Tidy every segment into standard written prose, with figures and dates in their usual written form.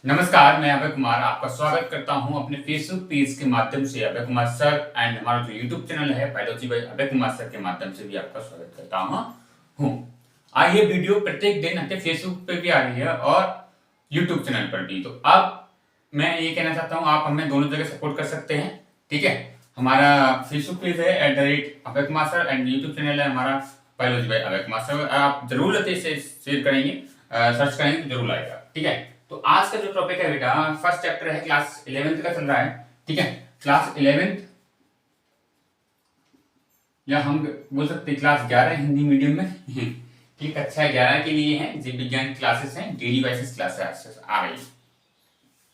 नमस्कार, मैं अभय कुमार आपका स्वागत करता हूं अपने फेसबुक पेज के माध्यम से। अभय कुमार सर एंड हमारा जो यूट्यूब चैनल है biology by Abhay Kumar sir के माध्यम से भी आपका स्वागत करता हूं। आज ये वीडियो प्रत्येक दिन अपने फेसबुक पे भी आ रही है और यूट्यूब चैनल पर भी। तो अब मैं ये कहना चाहता हूँ, आप हमें दोनों जगह सपोर्ट कर सकते हैं। ठीक है, हमारा फेसबुक पेज है @Abhay Kumar sir and YouTube channel है हमारा biology by Abhay Kumar sir. आप जरूर इसे शेयर करेंगे, सर्च करेंगे तो जरूर आएगा। ठीक है, तो आज का जो टॉपिक है बेटा, फर्स्ट चैप्टर है, क्लास 11th का चल रहा है। ठीक है, क्लास 11th या हम बोल सकते हैं क्लास 11 हिंदी मीडियम में। ठीक, कक्षा 11 के लिए है, जीव विज्ञान क्लासेस हैं, डेली बेसिस क्लासेस आ रही है।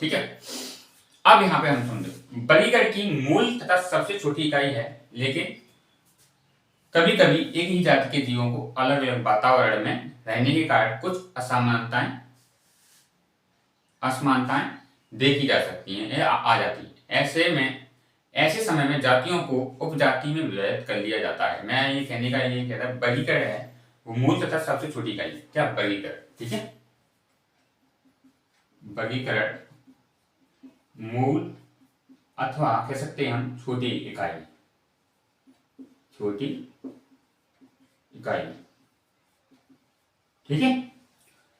ठीक है, अब यहाँ पे हम समझो बरीकण की मूल तथा सबसे छोटी इकाई है, लेकिन कभी कभी एक ही जाति के जीवों को अलग अलग वातावरण में रहने के कारण कुछ असमानताएं देखी जा सकती हैं या आ जाती है। ऐसे समय में जातियों को उपजाति में विभाजित कर लिया जाता है। मैं ये कहने का ये कह रहा हूं, वर्गीकरण है वो मूल तथा सबसे छोटी इकाई है। क्या वर्गीकरण? ठीक है, वर्गीकरण मूल अथवा कह सकते हैं हम छोटी इकाई। ठीक है,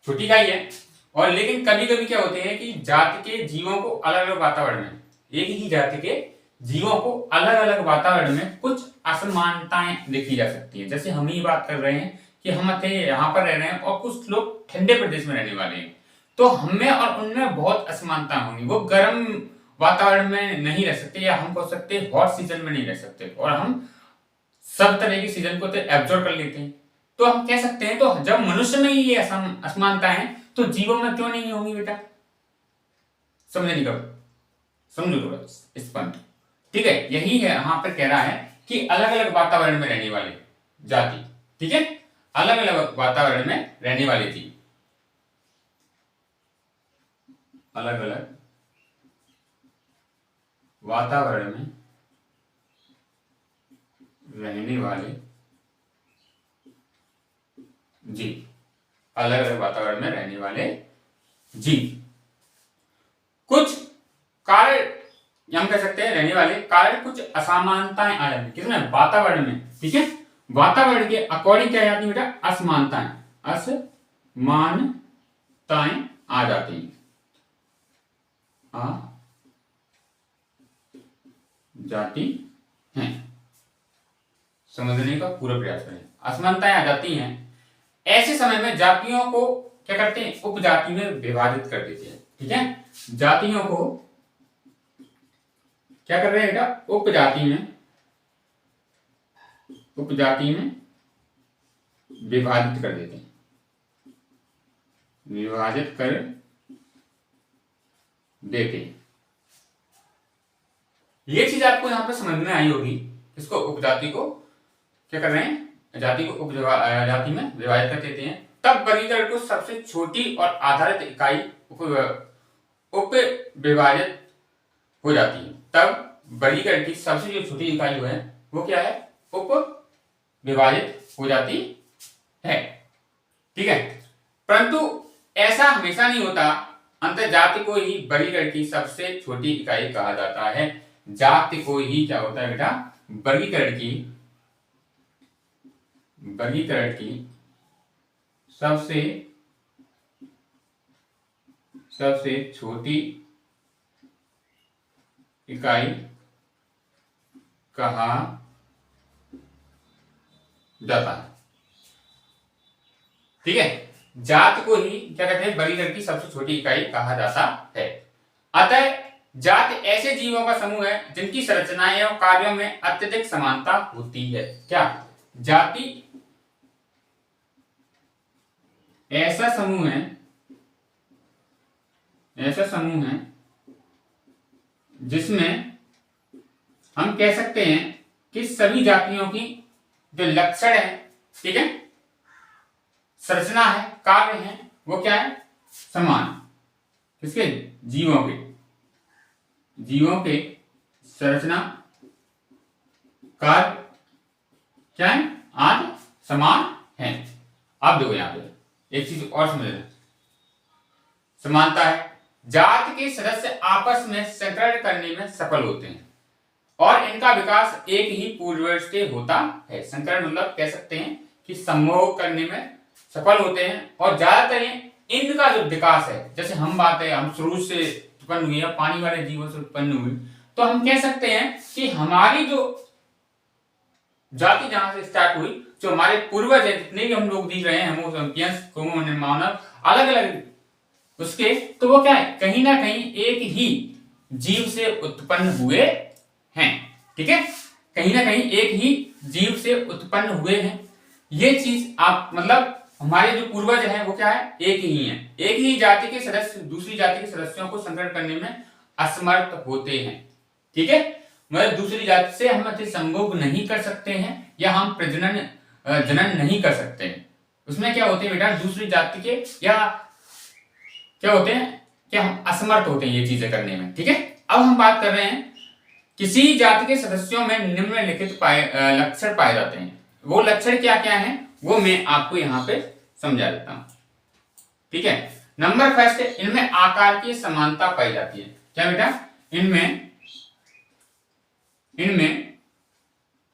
छोटी इकाई है। और लेकिन कभी कभी क्या होते हैं कि जाति के जीवों को अलग अलग वातावरण में, एक ही जाति के जीवों को अलग अलग वातावरण में कुछ असमानताएं देखी जा सकती है। जैसे हम ही बात कर रहे हैं कि हम यहाँ पर रह रहे हैं और कुछ लोग ठंडे प्रदेश में रहने वाले हैं, तो हमें और उनमें बहुत असमानता होंगी। वो गर्म वातावरण में नहीं रह सकते, या हम कह सकते हॉट सीजन में नहीं रह सकते, और हम सब तरह के सीजन को एब्जॉर्ब कर लेते हैं। तो हम कह सकते हैं, तो जब मनुष्य में ये असमानता है तो जीवों में क्यों नहीं होंगी बेटा? समझने का, समझो थोड़ा इस पॉइंट। ठीक है, यही है यहां पर कह रहा है कि अलग अलग वातावरण में रहने वाले जाति। ठीक है, अलग अलग वातावरण में रहने वाले जीव, अलग अलग वातावरण में रहने वाले जीव, अलग अलग वातावरण में रहने वाले जीव कुछ कारण, हम कह सकते हैं रहने वाले कारण कुछ असमानताएं आ जाती है किसमें? वातावरण में। ठीक है, वातावरण के अकॉर्डिंग क्या जाती है बेटा? असमानताएं आ जाती हैं, आ जाती हैं। समझने का पूरा प्रयास करें। असमानताएं आ जाती हैं, ऐसे समय में जातियों को क्या करते हैं? उपजाति में विभाजित कर देते हैं। ठीक है, जातियों को क्या कर रहे हैं बेटा? उपजाति में विभाजित कर देते हैं, विभाजित कर देते हैं। ये चीज आपको यहां पर समझ में आई होगी। इसको उपजाति को क्या कर रहे हैं? जाति को उपजाति में विभाजित कर देते हैं। तब वर्गीकरण को सबसे छोटी और आधारित इकाई उप विभाजित हो जाती है। तब वर्गीकरण की सबसे जो छोटी इकाई है वो क्या है? उप विभाजित हो जाती है। ठीक है, परंतु ऐसा हमेशा नहीं होता। अंतर्जाति को ही वर्गीकरण की सबसे छोटी इकाई कहा जाता है। जाति को ही क्या होता है बेटा? वर्गीकरण की सबसे छोटी इकाई कहा जाता है। ठीक है, जात को ही क्या कहते हैं? वर्गीकरण की सबसे छोटी इकाई कहा जाता है। अतः जात ऐसे जीवों का समूह है जिनकी संरचनाएं और कार्यों में अत्यधिक समानता होती है। क्या? जाति ऐसा समूह है जिसमें हम कह सकते हैं कि सभी जातियों की जो लक्षण है, ठीक है, संरचना है, कार्य है, वो क्या है? समान। किसके? जीवों के संरचना, कार्य क्या है? आज समान है। अब देखो यहां पे एक चीज और समझ लेना, समानता है, जाति के सदस्य आपस में संकरण करने में सफल होते हैं और इनका विकास एक ही पूर्वज से होता है। संकरण मतलब कह सकते हैं कि संभोग करने में सफल होते हैं और ज्यादातर इनका जो विकास है, जैसे हम बात है हम शुरू से उत्पन्न हुए या पानी वाले जीवों से उत्पन्न हुए, तो हम कह सकते हैं कि हमारी जो जाति जहां से स्टार्ट हुई, जो हमारे पूर्वज है जितने भी हम लोग दिख रहे हैं, होमो सैपियंस, होमो मानव, अलग अलग उसके, तो वो क्या है, कहीं ना कहीं एक ही जीव से उत्पन्न हुए हैं। ठीक है, कहीं ना कहीं एक ही जीव से उत्पन्न हुए हैं। ये चीज आप मतलब हमारे जो पूर्वज हैं वो क्या है, एक ही हैं। एक ही जाति के सदस्य दूसरी जाति के सदस्यों को संकरण करने में असमर्थ होते हैं। ठीक है, मतलब दूसरी जाति से हम अच्छे संभोग नहीं कर सकते हैं या हम प्रजनन जनन नहीं कर सकते हैं। उसमें क्या होते हैं बेटा, दूसरी जाति के या क्या होते हैं कि हम असमर्थ होते हैं ये चीजें करने में। ठीक है, अब हम बात कर रहे हैं किसी जाति के सदस्यों में निम्नलिखित लक्षण पाए जाते हैं। वो लक्षण क्या क्या हैं वो मैं आपको यहाँ पे समझा देता हूं। ठीक है, नंबर फर्स्ट, इनमें आकार की समानता पाई जाती है। क्या बेटा, इनमें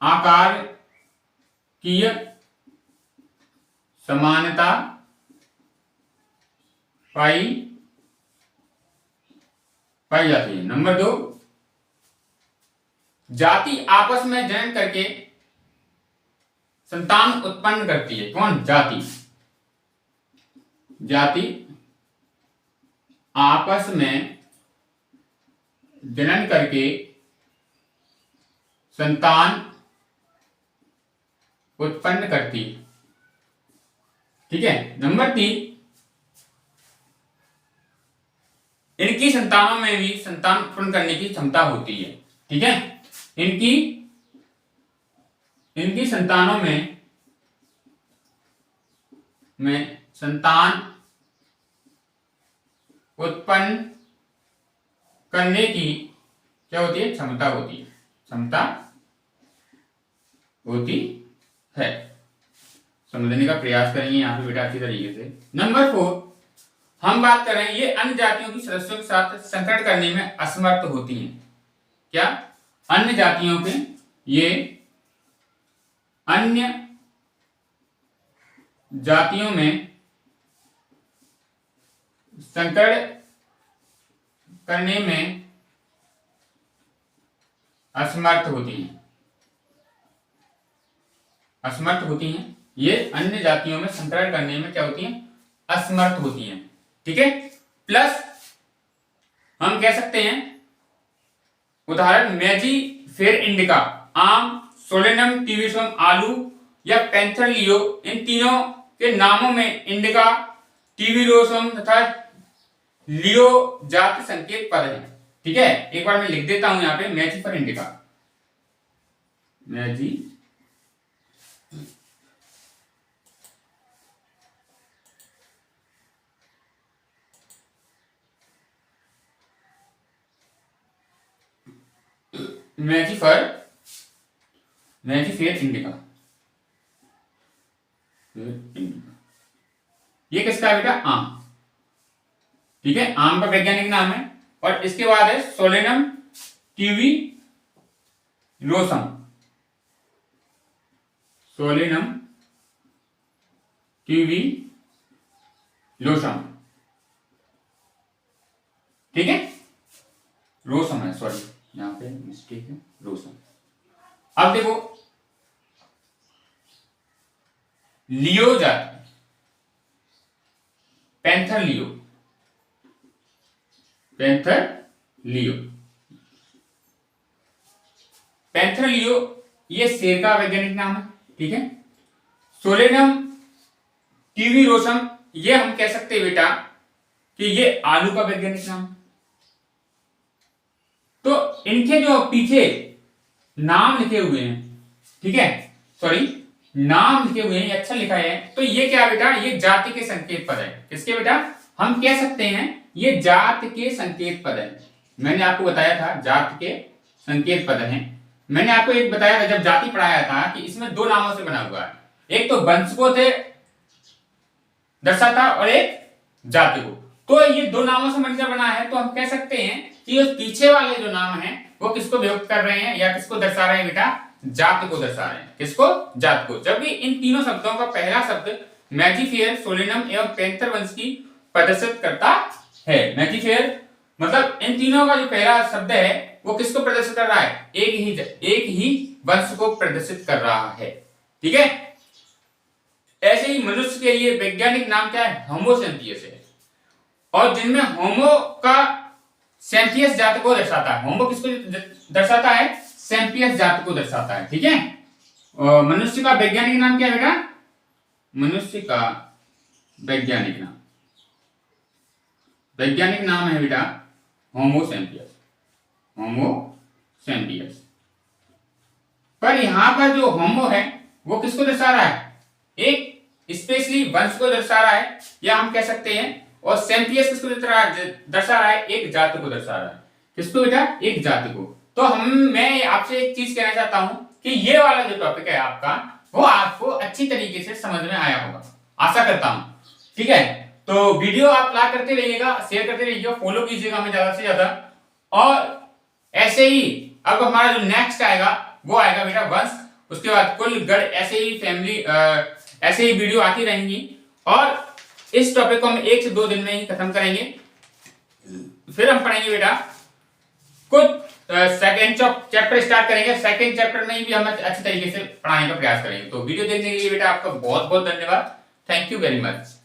आकार की समानता पाई जाती है। नंबर दो, जाति आपस में जनन करके संतान उत्पन्न करती है। कौन? जाति आपस में जनन करके संतान उत्पन्न करती है। ठीक है, नंबर तीन, इनकी संतानों में भी संतान उत्पन्न करने की क्षमता होती है। ठीक है, इनकी संतानों में संतान उत्पन्न करने की क्या होती है, क्षमता होती है। समझने का प्रयास करेंगे यहाँ पे बेटा अच्छी तरीके से। नंबर 4, हम बात कर रहे हैं ये अन्य जातियों की सदस्यों के साथ संकरण करने में असमर्थ होती हैं। क्या? अन्य जातियों के ये अन्य जातियों में संकरण करने में असमर्थ होती हैं। ये अन्य जातियों में संकरण करने में क्या होती हैं? असमर्थ होती हैं। ठीक है, प्लस हम कह सकते हैं उदाहरण मेजिफेर इंडिका, आम, सोलेनम टिविसम आलू या पैंथर लियो, इन तीनों के नामों में इंडिका, टिविरोसम तथा लियो जाति संकेत पद है। ठीक है, एक बार मैं लिख देता हूं यहाँ पे मेजिफेर इंडिका, मेजिफेर इंडिका, ये किसका बेटा? आम। ठीक है, आम का वैज्ञानिक नाम है। और इसके बाद है सोलेनम ट्यूबिरोसम, ठीक है, रोसम है, सॉरी यहां पे मिस्टेक है, रोसम। अब देखो लियो जाति, पैंथर लियो, ये शेर का वैज्ञानिक नाम है। ठीक है, सोलेनम टिविरोसम, ये हम कह सकते हैं बेटा कि ये आलू का वैज्ञानिक नाम है। तो इनके जो पीछे नाम लिखे हुए हैं, ठीक है, सॉरी नाम लिखे हुए हैं, अच्छा लिखा है, तो ये क्या बेटा? ये जाति के संकेत पद है। किसके बेटा? हम कह सकते हैं ये जाति के संकेत पद है। मैंने आपको बताया था जाति के संकेत पद हैं। मैंने आपको एक बताया था जब जाति पढ़ाया था कि इसमें दो नामों से बना हुआ है, एक तो वंश को थे दर्शाता और एक जाति को। तो ये दो नामों से मिलकर बना है, तो हम कह सकते हैं कि उस पीछे वाले जो नाम है वो किसको विभक्त कर रहे हैं या किसको दर्शा रहे हैं बेटा, जात को दर्शा रहे हैं। किसको? जात को। जबकि इन तीनों शब्दों का पहला शब्द मैजीफेयर, सोलिनम एवं पैंथर वंश की प्रदर्शित करता है। मैजीफेयर मतलब इन तीनों का जो पहला शब्द है वो किसको प्रदर्शित कर रहा है, एक ही वंश को प्रदर्शित कर रहा है। ठीक है। ऐसे ही मनुष्य के लिए वैज्ञानिक नाम क्या है, होमो सेपियंस है, और जिनमें होमो का सेपियंस जात को दर्शाता है। होमो किसको दर्शाता है, सेपियंस जात को दर्शाता है। ठीक है। मनुष्य का वैज्ञानिक नाम क्या है बेटा, मनुष्य का वैज्ञानिक नाम है बेटा होमो सेपियंस, होमो सेपियंस। पर यहां पर जो होमो है वो किसको दर्शा रहा है, एक स्पेशली वंश को दर्शा रहा है, या हम कह सकते हैं, और सेपियंस किसको दर्शा रहा है, एक जाति को दर्शा रहा है। किसको बेटा, एक जाति को। तो मैं आपसे एक चीज कहना चाहता हूं कि ये वाला जो टॉपिक है आपका, वो आपको अच्छी तरीके से समझ में आया होगा, आशा करता हूं। ठीक है। तो वीडियो आप लाइक करते रहिएगा, शेयर करते रहिएगा, फॉलो कीजिएगा हमें ज्यादा से ज्यादा। और ऐसे ही अब हमारा जो नेक्स्ट आएगा वो आएगा बेटा वंश, उसके बाद कुल गढ़, ऐसे ही फैमिली, ऐसे ही वीडियो आती रहेंगी। और इस टॉपिक को हम 1 से 2 दिन में ही खत्म करेंगे। फिर हम पढ़ेंगे बेटा कुछ सेकंड चैप्टर स्टार्ट करेंगे। सेकंड चैप्टर में भी हम अच्छी तरीके से पढ़ाने का प्रयास करेंगे। तो वीडियो देखने के लिए बेटा आपका बहुत बहुत धन्यवाद। Thank you very much.